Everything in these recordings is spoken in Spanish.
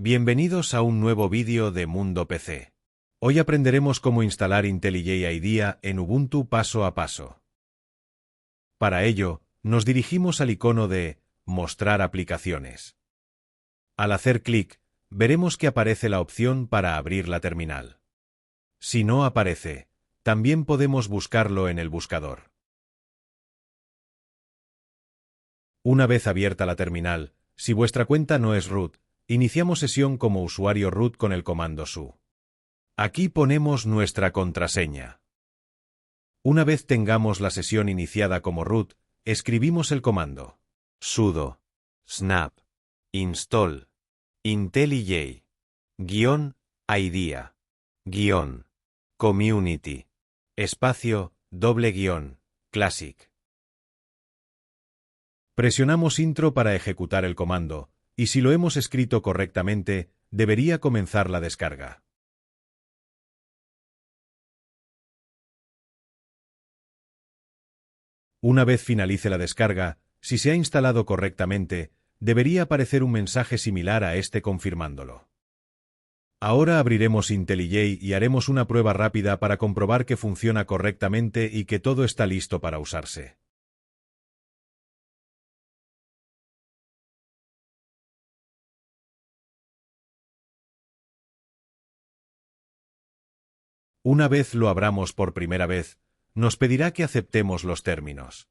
Bienvenidos a un nuevo vídeo de Mundo PC. Hoy aprenderemos cómo instalar IntelliJ IDEA en Ubuntu paso a paso. Para ello, nos dirigimos al icono de Mostrar aplicaciones. Al hacer clic, veremos que aparece la opción para abrir la terminal. Si no aparece, también podemos buscarlo en el buscador. Una vez abierta la terminal, si vuestra cuenta no es root, iniciamos sesión como usuario root con el comando su. Aquí ponemos nuestra contraseña. Una vez tengamos la sesión iniciada como root, escribimos el comando sudo snap install IntelliJ IDEA community --classic. Presionamos intro para ejecutar el comando, y si lo hemos escrito correctamente, debería comenzar la descarga. Una vez finalice la descarga, si se ha instalado correctamente, debería aparecer un mensaje similar a este confirmándolo. Ahora abriremos IntelliJ y haremos una prueba rápida para comprobar que funciona correctamente y que todo está listo para usarse. Una vez lo abramos por primera vez, nos pedirá que aceptemos los términos.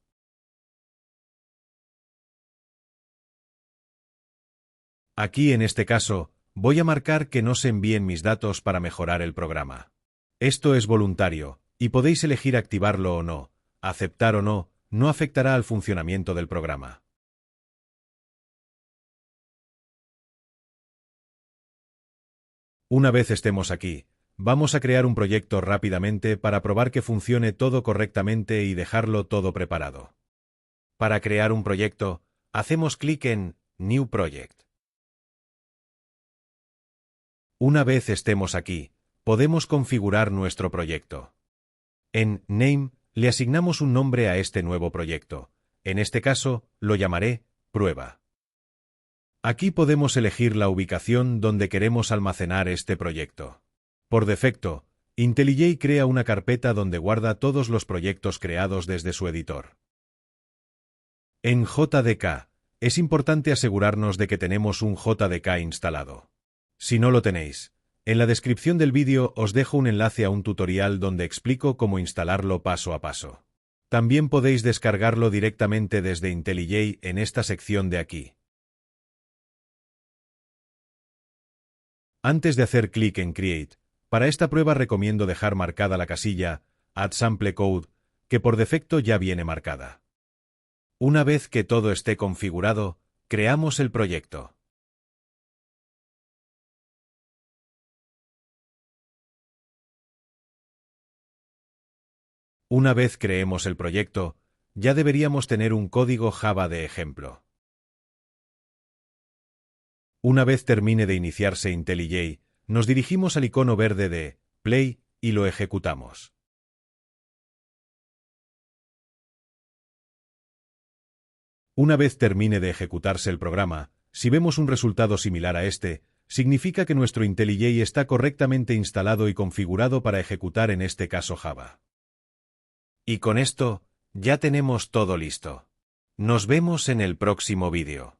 Aquí en este caso, voy a marcar que no se envíen mis datos para mejorar el programa. Esto es voluntario, y podéis elegir activarlo o no. Aceptar o no, no afectará al funcionamiento del programa. Una vez estemos aquí, vamos a crear un proyecto rápidamente para probar que funcione todo correctamente y dejarlo todo preparado. Para crear un proyecto, hacemos clic en New Project. Una vez estemos aquí, podemos configurar nuestro proyecto. En Name, le asignamos un nombre a este nuevo proyecto. En este caso, lo llamaré Prueba. Aquí podemos elegir la ubicación donde queremos almacenar este proyecto. Por defecto, IntelliJ crea una carpeta donde guarda todos los proyectos creados desde su editor. En JDK, es importante asegurarnos de que tenemos un JDK instalado. Si no lo tenéis, en la descripción del vídeo os dejo un enlace a un tutorial donde explico cómo instalarlo paso a paso. También podéis descargarlo directamente desde IntelliJ en esta sección de aquí. Antes de hacer clic en Create, para esta prueba recomiendo dejar marcada la casilla Add Sample Code, que por defecto ya viene marcada. Una vez que todo esté configurado, creamos el proyecto. Una vez creemos el proyecto, ya deberíamos tener un código Java de ejemplo. Una vez termine de iniciarse IntelliJ, nos dirigimos al icono verde de Play y lo ejecutamos. Una vez termine de ejecutarse el programa, si vemos un resultado similar a este, significa que nuestro IntelliJ está correctamente instalado y configurado para ejecutar en este caso Java. Y con esto, ya tenemos todo listo. Nos vemos en el próximo vídeo.